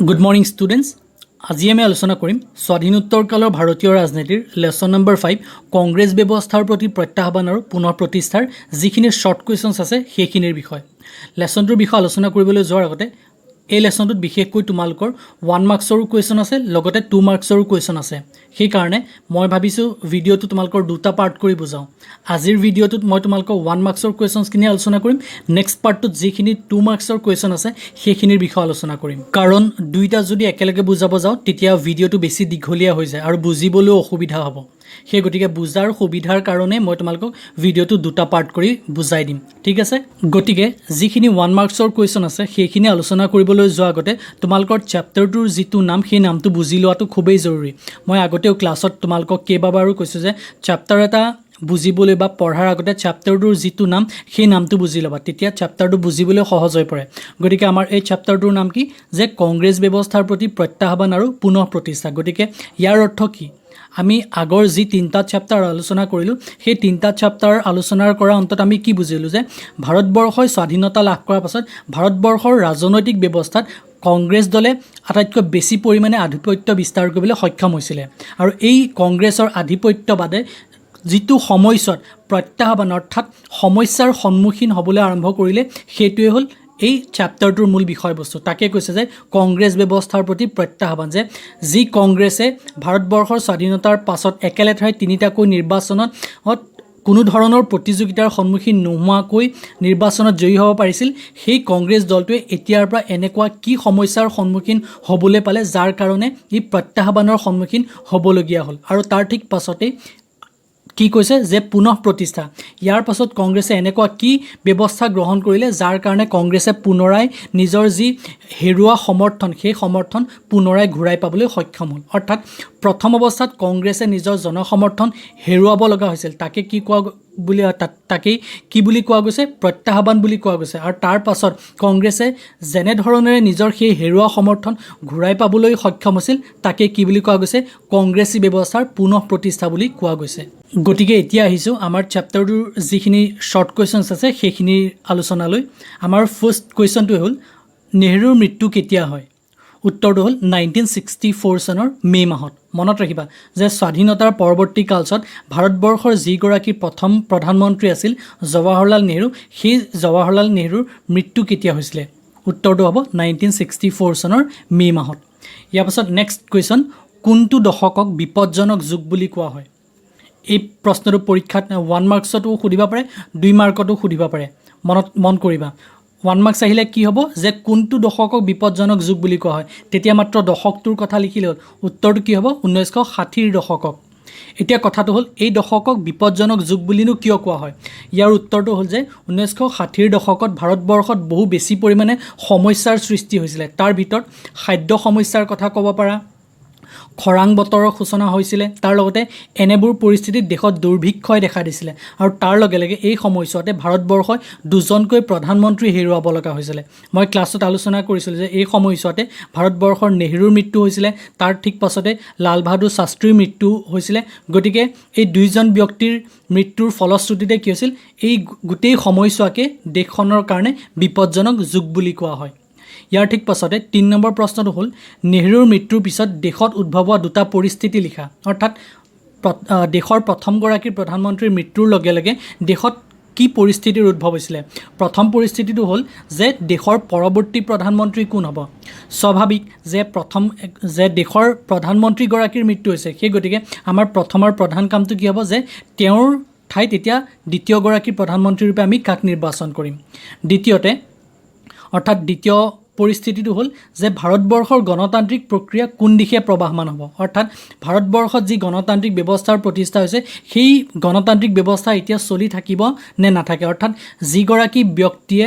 Good morning students. আজি আমি আলোচনা কৰিম স্বাধীনোত্তৰকালৰ ভাৰতীয় ৰাজনীতিৰ লেসন নম্বৰ 5 কংগ্ৰেছ ব্যৱস্থাৰ প্ৰতি প্ৰত্যাহ্বান আৰু পুনৰ প্ৰতিষ্ঠাৰ যিখিনি শৰ্ট কোৱেশ্চনছ আছে সেইখিনিৰ বিষয় লেসনটোৰ বিষয় আলোচনা কৰিবলৈ যোৱাৰ আগতে এই লেসনটোত বিশেষকৈ তোমালোকৰ 1 মাৰ্কছৰ কোৱেশ্চন আছে লগতে 2 মাৰ্কছৰ কোৱেশ্চন আছে সেই কাৰণে মই ভাবিছো ভিডিওটো তোমালোকৰ দুটা পাৰ্ট কৰি বুজাও আজিৰ ভিডিওটোত মই তোমালোকৰ 1 মাৰ্কছৰ কোৱেশ্চনছ কিনি আলোচনা কৰিম নেক্সট পাৰ্টটোত যিখিনি 2 মাৰ্কছৰ কোৱেশ্চন আছে সেইখিনিৰ বিষয় আলোচনা কৰিম কাৰণ দুইটা যদি একেলগে বুজাব যাও তেতিয়া ভিডিওটো বেছি দীঘলীয়া হৈ যায় আৰু বুজিবলৈ অসুবিধা হ'ব সেই গতিকে বুজাৰ সুবিধাৰ কাৰণে মই তোমালোকক ভিডিওটো দুটা পাৰ্ট কৰি বুজাই দিম ঠিক আছে গতিকে যিখিনি 1 মাৰ্কছৰ কোৱেশ্চন আছে সেইখিনি আলোচনা কৰিবলৈ যোৱা আগতে তোমালোকৰ চেপ্টাৰটোৰ যিটো নাম সেই নামটো বুজি লোৱাটো খুবেই জৰুৰী মই আগতেও ক্লাছত তোমালোকক কেইবাবাৰো কৈছো যে চেপ্টাৰ এটা বুজিবলৈ বা পঢ়াৰ আগতে চেপ্টাৰটোৰ যিটো নাম সেই নামটো বুজি লবা তেতিয়া চেপ্টাৰটো বুজিবলৈ সহজ হৈ পৰে গতিকে আমাৰ এই চেপ্টাৰটোৰ নাম কি যে কংগ্ৰেছ ব্যৱস্থাৰ প্ৰতি প্ৰত্যাহ্বান আৰু পুনৰ প্ৰতিষ্ঠা গতিকে ইয়াৰ অৰ্থ কি আমি আগৰ যি তিনটা চেপ্টাৰ আলোচনা কৰিলো সেই তিনটা চেপ্টাৰ আলোচনাৰ কৰা অন্তত আমি কি বুজিলো যে ভাৰতবৰ্ষই স্বাধীনতা লাভ কৰাৰ পাছত ভাৰতবৰ্ষৰ ৰাজনৈতিক ব্যৱস্থাত কংগ্ৰেছ দলে আটাইতকৈ বেছি পৰিমাণে আধিপত্য বিস্তাৰ কৰিবলৈ সক্ষম হৈছিল আৰু এই কংগ্ৰেছৰ আধিপত্যবাদে যিটো সময়ছত প্ৰত্যাহ্বান অৰ্থাৎ সমস্যাৰ সন্মুখীন হ'বলৈ আৰম্ভ কৰিলে সেইটোৱে হ'ল এই চেপ্টাৰটোৰ মূল বিষয়বস্তু তাকে কৈছে যে কংগ্ৰেছ ব্যৱস্থাৰ প্ৰতি প্ৰত্যাহ্বান যে যি কংগ্ৰেছে ভাৰতবৰ্ষৰ স্বাধীনতাৰ পাছত একেলেঠাই তিনিটাকৈ নিৰ্বাচনত কোনো ধৰণৰ প্ৰতিযোগিতাৰ সন্মুখীন নোহোৱাকৈ নিৰ্বাচনত জয়ী হ'ব পাৰিছিল সেই কংগ্ৰেছ দলটোৱে এতিয়াৰ পৰা এনেকুৱা কি সমস্যাৰ সন্মুখীন হ'বলৈ পালে যাৰ কাৰণে এই প্ৰত্যাহ্বানৰ সন্মুখীন হ'বলগীয়া হ'ল আৰু তাৰ ঠিক পাছতে কি কৈছে যে পুনৰ প্ৰতিষ্ঠা ইয়াৰ পাছত কংগ্ৰেছে এনেকুৱা কি ব্যৱস্থা গ্ৰহণ কৰিলে যাৰ কাৰণে কংগ্ৰেছে পুনৰাই নিজৰ যি হেৰুৱা সমৰ্থন সেই সমৰ্থন পুনৰাই ঘূৰাই পাবলৈ সক্ষম হ'ল অৰ্থাৎ প্ৰথম অৱস্থাত কংগ্ৰেছে নিজৰ জনসমৰ্থন হেৰুৱাব লগা হৈছিল তাকে কি কোৱা বুলি তাকেই কি বুলি কোৱা গৈছে প্ৰত্যাহ্বান বুলি কোৱা গৈছে আৰু তাৰ পাছত কংগ্ৰেছে যেনে ধৰণেৰে নিজৰ সেই হেৰুৱা সমৰ্থন ঘূৰাই পাবলৈ সক্ষম হৈছিল তাকে কি বুলি কোৱা গৈছে কংগ্ৰেছী ব্যৱস্থাৰ পুনৰ প্ৰতিষ্ঠা বুলি কোৱা গৈছে গতিকে এতিয়া আহিছো আমাৰ চেপ্টাৰটোৰ যিখিনি শৰ্ট কোৱেশ্চনছ আছে সেইখিনিৰ আলোচনালৈ আমাৰ ফাৰ্ষ্ট কোৱেশ্চনটো হ'ল নেহৰুৰ মৃত্যু কেতিয়া হয় উত্তৰটো হ'ল 1964 চনৰ মে মাহত মনত ৰাখিবা যে স্বাধীনতাৰ পৰৱৰ্তী কালছত ভাৰতবৰ্ষৰ যিগৰাকী প্ৰথম প্ৰধানমন্ত্ৰী আছিল জৱাহৰলাল নেহৰু সেই জৱাহৰলাল নেহৰুৰ মৃত্যু কেতিয়া হৈছিলে উত্তৰটো হ'ব 1964 চনৰ মে মাহত ইয়াৰ পাছত নেক্সট কোৱেশ্চন কোনটো দশকক বিপদজনক যুগ বুলি কোৱা হয় এই প্ৰশ্নটো পৰীক্ষাত 1 মাৰ্কছতো সুধিব পাৰে 2 মাৰ্কতো সুধিব পাৰে মন কৰিবা 1 মাৰ্কছ আহিলে কি হ'ব যে কোনটো দশকক বিপদজনক যুগ বুলি কোৱা হয় তেতিয়া মাত্ৰ দশকটোৰ কথা লিখিলে হ'ল উত্তৰটো কি হ'ব 1960ৰ দশকক এতিয়া কথাটো হ'ল এই দশকক বিপদজনক যুগ বুলিনো কিয় কোৱা হয় ইয়াৰ উত্তৰটো হ'ল যে 1960ৰ দশকত ভাৰতবৰ্ষত বহু বেছি পৰিমাণে সমস্যাৰ সৃষ্টি হৈছিল তাৰ ভিতৰত খাদ্য সমস্যাৰ কথা ক'ব পাৰা খৰাং বতৰৰ সূচনা হৈছিল তাৰ লগতে এনেবোৰ পৰিস্থিতিত দেশত দুৰ্ভিক্ষই দেখা দিছিল আৰু তাৰ লগে লগে এই সময়ছোৱাতে ভাৰতবৰ্ষই দুজনকৈ প্ৰধানমন্ত্ৰী হেৰুৱাব লগা হৈছিল মই ক্লাছত আলোচনা কৰিছিলোঁ যে এই সময়ছোৱাতে ভাৰতবৰ্ষৰ নেহৰুৰ মৃত্যু হৈছিল তাৰ ঠিক পাছতে লাল বাহাদুৰ শাস্ত্ৰীৰ মৃত্যু হৈছিল গতিকে এই দুইজন ব্যক্তিৰ মৃত্যুৰ ফলশ্ৰুতিতে কি হৈছিল এই গোটেই সময়ছোৱাকে দেশখনৰ কাৰণে বিপদজনক যুগ বুলি কোৱা হয় ইয়াৰ ঠিক পাছতে 3 নম্বৰ প্ৰশ্নটো হ'ল নেহৰুৰ মৃত্যুৰ পিছত দেশত উদ্ভৱ হোৱা দুটা পৰিস্থিতি লিখা অৰ্থাৎ দেশৰ প্ৰথমগৰাকী প্ৰধানমন্ত্ৰীৰ মৃত্যুৰ লগে লগে দেশত কি পৰিস্থিতিৰ উদ্ভৱ হৈছিল প্ৰথম পৰিস্থিতিটো হ'ল যে দেশৰ পৰৱৰ্তী প্ৰধানমন্ত্ৰী কোন হ'ব স্বাভাৱিক যে দেশৰ প্ৰধানমন্ত্ৰীগৰাকীৰ মৃত্যু হৈছে সেই গতিকে আমাৰ প্ৰথমৰ প্ৰধান কামটো কি হ'ব যে তেওঁৰ ঠাইত এতিয়া দ্বিতীয়গৰাকী প্ৰধানমন্ত্ৰীৰ ৰূপে আমি কাক নিৰ্বাচন কৰিম দ্বিতীয়তে অৰ্থাৎ দ্বিতীয় পৰিস্থিতিটো হ'ল যে ভাৰতবৰ্ষৰ গণতান্ত্ৰিক প্ৰক্ৰিয়া কোন দিশে প্ৰবাহমান হ'ব অৰ্থাৎ ভাৰতবৰ্ষত যি গণতান্ত্ৰিক ব্যৱস্থাৰ প্ৰতিষ্ঠা হৈছে সেই গণতান্ত্ৰিক ব্যৱস্থা এতিয়া চলি থাকিব নে নাথাকে অৰ্থাৎ যিগৰাকী ব্যক্তিয়ে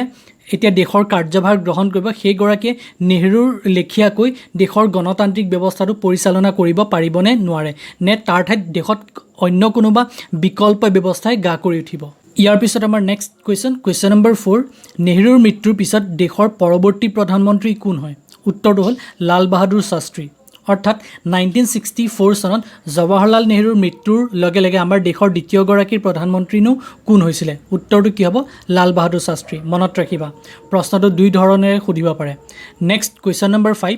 এতিয়া দেশৰ কাৰ্যভাৰ গ্ৰহণ কৰিব সেইগৰাকীয়ে নেহৰুৰ লেখিয়াকৈ দেশৰ গণতান্ত্ৰিক ব্যৱস্থাটো পৰিচালনা কৰিব পাৰিবনে নোৱাৰে নে তাৰ ঠাইত দেশত অন্য কোনোবা বিকল্প ব্যৱস্থাই গা কৰি উঠিব ইয়াৰ পিছত আমাৰ নেক্সট কুৱেশ্চন নম্বৰ 4 নেহৰুৰ মৃত্যুৰ পিছত দেশৰ পৰৱৰ্তী প্ৰধানমন্ত্ৰী কোন হয় উত্তৰটো হ'ল লাল বাহাদুৰ শাস্ত্ৰী অৰ্থাৎ 1964 চনত জৱাহৰলাল নেহৰুৰ মৃত্যুৰ লগে লগে আমাৰ দেশৰ দ্বিতীয়গৰাকী প্ৰধানমন্ত্ৰীনো কোন হৈছিল উত্তৰটো কি হ'ব লাল বাহাদুৰ শাস্ত্ৰী মনত ৰাখিবা প্ৰশ্নটো দুই ধৰণেৰে সুধিব পাৰে নেক্সট কুৱেশ্চন নম্বৰ 5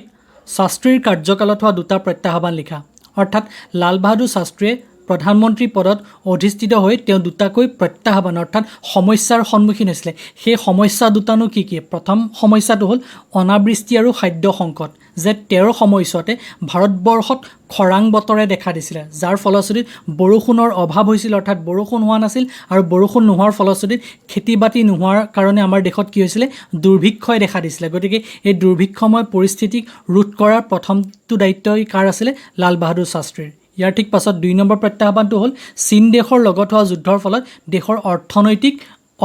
শাস্ত্ৰীৰ কাৰ্যকালত হোৱা দুটা প্ৰত্যাহ্বান লিখা অৰ্থাৎ লাল বাহাদুৰ শাস্ত্ৰীয়ে প্ৰধানমন্ত্ৰী পদত অধিষ্ঠিত হৈ তেওঁ দুটাকৈ প্ৰত্যাহ্বান অৰ্থাৎ সমস্যাৰ সন্মুখীন হৈছিলে সেই সমস্যা দুটানো কি প্ৰথম সমস্যাটো হ'ল অনাবৃষ্টি আৰু খাদ্য সংকট যে তেওঁৰ সময়ছোৱাতে ভাৰতবৰ্ষত খৰাং বতৰে দেখা দিছিলে যাৰ ফলশ্ৰুতিত বৰষুণৰ অভাৱ হৈছিল অৰ্থাৎ বৰষুণ হোৱা নাছিল আৰু বৰষুণ নোহোৱাৰ ফলশ্ৰুতিত খেতি বাতি নোহোৱাৰ কাৰণে আমাৰ দেশত কি হৈছিলে দুৰ্ভিক্ষই দেখা দিছিলে গতিকে এই দুৰ্ভিক্ষময় পৰিস্থিতিক ৰোধ কৰাৰ প্ৰথমটো দায়িত্ব কাৰ আছিলে লাল বাহাদুৰ শাস্ত্ৰীৰ ইয়াৰ ঠিক পাছত 2 নম্বৰ প্ৰত্যাহ্বানটো হ'ল চীন দেশৰ লগত হোৱা যুদ্ধৰ ফলত দেশৰ অৰ্থনৈতিক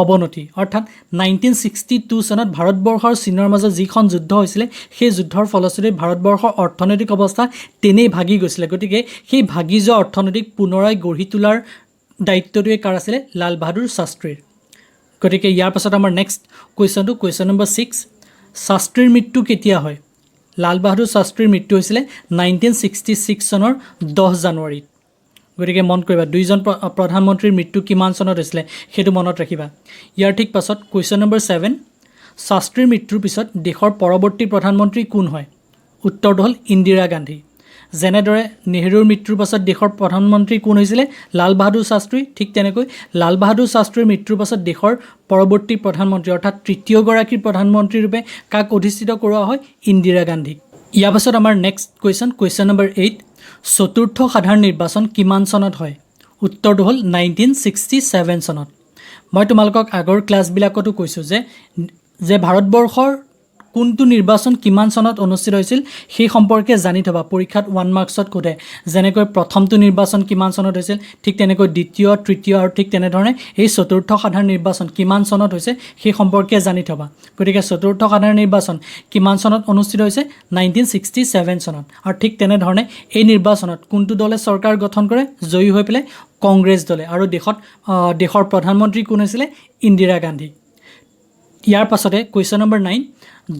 অৱনতি অৰ্থাৎ 1962 চনত ভাৰতবৰ্ষৰ চীনৰ মাজত যিখন যুদ্ধ হৈছিলে সেই যুদ্ধৰ ফলশ্ৰুতিত ভাৰতবৰ্ষৰ অৰ্থনৈতিক অৱস্থা তেনেই ভাগি গৈছিলে গতিকে সেই ভাগি যোৱা অৰ্থনৈতিক পুনৰাই গঢ়ি তোলাৰ দায়িত্বটোৱে কাৰ আছিলে লাল বাহাদুৰ শাস্ত্ৰীৰ গতিকে ইয়াৰ পাছত আমাৰ নেক্সট কুৱেশ্যন নম্বৰ 6 শাস্ত্ৰীৰ মৃত্যু কেতিয়া হয় লাল বাহাদুৰ শাস্ত্ৰীৰ মৃত্যু হৈছিলে 1966 চনৰ 10 জানুৱাৰীত গতিকে মন কৰিবা দুইজন প্ৰধানমন্ত্ৰীৰ মৃত্যু কিমান চনত হৈছিলে সেইটো মনত ৰাখিবা ইয়াৰ ঠিক পাছত কুৱেশ্যন নম্বৰ 7 শাস্ত্ৰীৰ মৃত্যুৰ পিছত দেশৰ পৰৱৰ্তী প্ৰধানমন্ত্ৰী কোন হয় উত্তৰটো হ'ল ইন্দিৰা গান্ধী যেনেদৰে নেহৰুৰ মৃত্যুৰ পাছত দেশৰ প্ৰধানমন্ত্ৰী কোন হৈছিলে লাল বাহাদুৰ শাস্ত্ৰী ঠিক তেনেকৈ লাল বাহাদুৰ শাস্ত্ৰীৰ মৃত্যুৰ পাছত দেশৰ পৰৱৰ্তী প্ৰধানমন্ত্ৰী অৰ্থাৎ তৃতীয়গৰাকী প্ৰধানমন্ত্ৰী ৰূপে কাক অধিষ্ঠিত কৰোৱা হয় ইন্দিৰা গান্ধীক ইয়াৰ পাছত আমাৰ নেক্সট কুৱেশ্যন নম্বৰ 8 চতুৰ্থ সাধাৰণ নিৰ্বাচন কিমান চনত হয় উত্তৰটো হ'ল 1967 চনত মই তোমালোকক আগৰ ক্লাছবিলাকতো কৈছোঁ যে ভাৰতবৰ্ষৰ কোনটো নিৰ্বাচন কিমান চনত অনুষ্ঠিত হৈছিল সেই সম্পৰ্কে জানি থবা পৰীক্ষাত 1 মাৰ্কছত কোঠে যেনেকৈ প্ৰথমটো নিৰ্বাচন কিমান চনত হৈছিল ঠিক তেনেকৈ দ্বিতীয় তৃতীয় আৰু ঠিক তেনেধৰণে এই চতুৰ্থ সাধাৰণ নিৰ্বাচন কিমান চনত হৈছে সেই সম্পৰ্কে জানি থবা গতিকে চতুৰ্থ সাধাৰণ নিৰ্বাচন কিমান চনত অনুষ্ঠিত হৈছে 1967 চনত আৰু ঠিক তেনেধৰণে এই নিৰ্বাচনত কোনটো দলে চৰকাৰ গঠন কৰে জয়ী হৈ পেলাই কংগ্ৰেছ দলে আৰু দেশৰ প্ৰধানমন্ত্ৰী কোন হৈছিলে ইন্দিৰা গান্ধী ইয়াৰ পাছতে কুৱেশ্যন নম্বৰ 9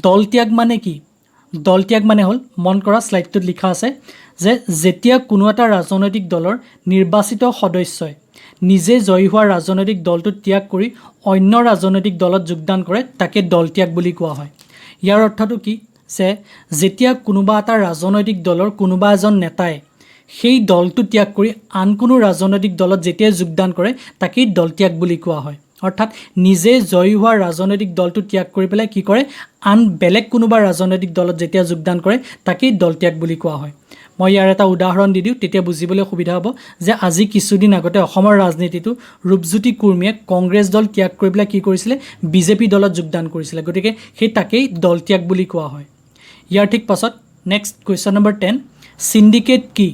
দল ত্যাগ মানে কি দল ত্যাগ মানে হ'ল মন কৰা স্লাইডটোত লিখা আছে যে যেতিয়া কোনো এটা ৰাজনৈতিক দলৰ নিৰ্বাচিত সদস্যই নিজে জয়ী হোৱা ৰাজনৈতিক দলটো ত্যাগ কৰি অন্য ৰাজনৈতিক দলত যোগদান কৰে তাকে দল ত্যাগ বুলি কোৱা হয় ইয়াৰ অৰ্থটো কি যে যেতিয়া কোনোবা এটা ৰাজনৈতিক দলৰ কোনোবা এজন নেতাই সেই দলটো ত্যাগ কৰি আন কোনো ৰাজনৈতিক দলত যেতিয়া যোগদান কৰে তাকেই দল ত্যাগ বুলি কোৱা হয় অৰ্থাৎ নিজে জয়ী হোৱা ৰাজনৈতিক দলটো ত্যাগ কৰি পেলাই কি কৰে আন বেলেগ কোনোবা ৰাজনৈতিক দলত যেতিয়া যোগদান কৰে তাকেই দল ত্যাগ বুলি কোৱা হয় মই ইয়াৰ এটা উদাহৰণ দি দিওঁ তেতিয়া বুজিবলৈ সুবিধা হ'ব যে আজি কিছুদিন আগতে অসমৰ ৰাজনীতিটো ৰূপজ্যোতি কুৰ্মীয়ে কংগ্ৰেছ দল ত্যাগ কৰি পেলাই কি কৰিছিলে বিজেপি দলত যোগদান কৰিছিলে গতিকে সেই তাকেই দল ত্যাগ বুলি কোৱা হয় ইয়াৰ ঠিক পাছত নেক্সট কুৱেশ্যন নম্বৰ 10 সিন্ডিকেট কি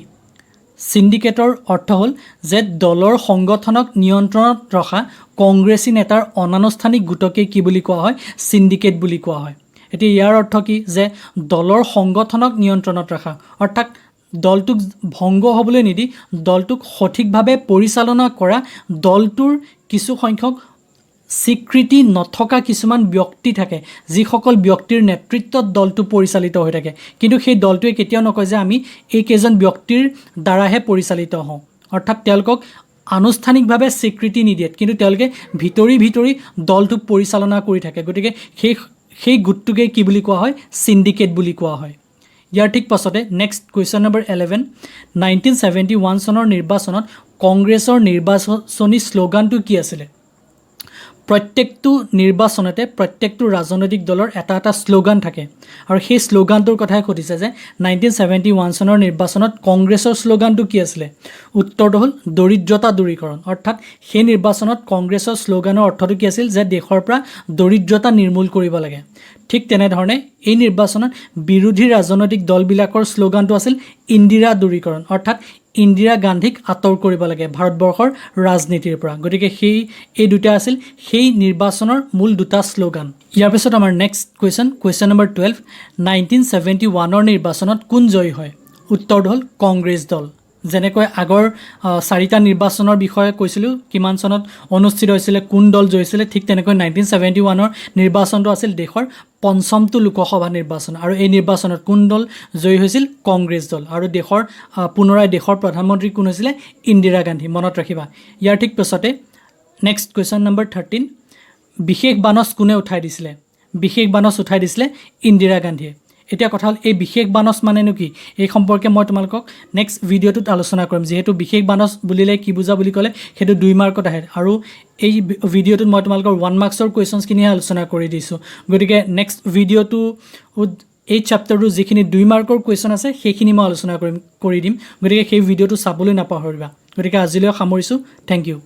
সিন্ডিকেটৰ অৰ্থ হ'ল যে দলৰ সংগঠনক নিয়ন্ত্ৰণত ৰখা কংগ্ৰেছী নেতাৰ অনানুষ্ঠানিক গোটকে কি বুলি কোৱা হয় সিন্ডিকেট বুলি কোৱা হয় এতিয়া ইয়াৰ অৰ্থ কি যে দলৰ সংগঠনক নিয়ন্ত্ৰণত ৰখা অৰ্থাৎ দলটোক ভংগ হ'বলৈ নিদি দলটোক সঠিকভাৱে পৰিচালনা কৰা দলটোৰ কিছু সংখ্যক স্বীকৃতি নথকা কিছুমান ব্যক্তি থাকে যিসকল ব্যক্তিৰ নেতৃত্বত দলটো পৰিচালিত হৈ থাকে কিন্তু সেই দলটোৱে কেতিয়াও নকয় যে আমি এই কেইজন ব্যক্তিৰ দ্বাৰাহে পৰিচালিত হওঁ অৰ্থাৎ তেওঁলোকক আনুষ্ঠানিকভাৱে স্বীকৃতি নিদিয়ে কিন্তু তেওঁলোকে ভিতৰি দলটোক পৰিচালনা কৰি থাকে গতিকে সেই গোটটোকে কি বুলি কোৱা হয় সিন্ডিকেট বুলি কোৱা হয় ইয়াৰ ঠিক পাছতে নেক্সট কুৱেশ্যন নম্বৰ 11 1971 চনৰ নিৰ্বাচনত কংগ্ৰেছৰ নিৰ্বাচনী শ্লোগানটো কি আছিলে প্ৰত্যেকটো নিৰ্বাচনতে প্ৰত্যেকটো ৰাজনৈতিক দলৰ এটা শ্লোগান থাকে আৰু সেই শ্লোগানটোৰ কথাই সুধিছে যে 1971 চনৰ নিৰ্বাচনত কংগ্ৰেছৰ শ্লোগানটো কি আছিলে উত্তৰটো হ'ল দৰিদ্ৰতা দূৰীকৰণ অৰ্থাৎ সেই নিৰ্বাচনত কংগ্ৰেছৰ শ্লোগানৰ অৰ্থটো কি আছিল যে দেশৰ পৰা দৰিদ্ৰতা নিৰ্মূল কৰিব লাগে ঠিক তেনেধৰণে এই নিৰ্বাচনত বিৰোধী ৰাজনৈতিক দলবিলাকৰ শ্লোগানটো আছিল ইন্দিৰা দূৰীকৰণ অৰ্থাৎ ইন্দিৰা গান্ধীক আঁতৰ কৰিব লাগে ভাৰতবৰ্ষৰ ৰাজনীতিৰ পৰা গতিকে এই দুটা আছিল সেই নিৰ্বাচনৰ মূল দুটা শ্লোগান ইয়াৰ পিছত আমাৰ নেক্সট কুৱেশ্যন নম্বৰ 12 1971 নিৰ্বাচনত কোন জয়ী হয় উত্তৰটো হ'ল কংগ্ৰেছ দল যেনেকৈ আগৰ 4টা নিৰ্বাচনৰ বিষয়ে কৈছিলোঁ কিমান চনত অনুষ্ঠিত হৈছিলে কোন দল জয়ী হৈছিলে ঠিক তেনেকৈ 1971 নিৰ্বাচনটো আছিল দেশৰ পঞ্চমটো লোকসভা নিৰ্বাচন আৰু এই নিৰ্বাচনত কোন দল জয়ী হৈছিল কংগ্ৰেছ দল আৰু পুনৰাই দেশৰ প্ৰধানমন্ত্ৰী কোন হৈছিলে ইন্দিৰা গান্ধী মনত ৰাখিবা ইয়াৰ ঠিক পিছতে নেক্সট কুৱেশ্যন নম্বৰ 13 বিশেষ বানচ কোনে উঠাই দিছিলে ইন্দিৰা গান্ধীয়ে এতিয়া কথা হ'ল এই বিশেষ বানচ মানেনো কি এই সম্পৰ্কে মই তোমালোকক নেক্সট ভিডিঅ'টোত আলোচনা কৰিম যেহেতু বিশেষ বানচ বুলিলে কি বুজা বুলি ক'লে সেইটো 2 মাৰ্কত আহে আৰু এই ভিডিঅ'টোত মই তোমালোকৰ 1 মাৰ্কছৰ কুৱেশ্যনছখিনিহে আলোচনা কৰি দিছোঁ গতিকে নেক্সট ভিডিঅ'টো এই চেপ্টাৰটো যিখিনি 2 মাৰ্কৰ কুৱেশ্যন আছে সেইখিনি মই আলোচনা কৰি দিম গতিকে সেই ভিডিঅ'টো চাবলৈ নাপাহৰিবা গতিকে আজিলৈ সামৰিছোঁ থেংক ইউ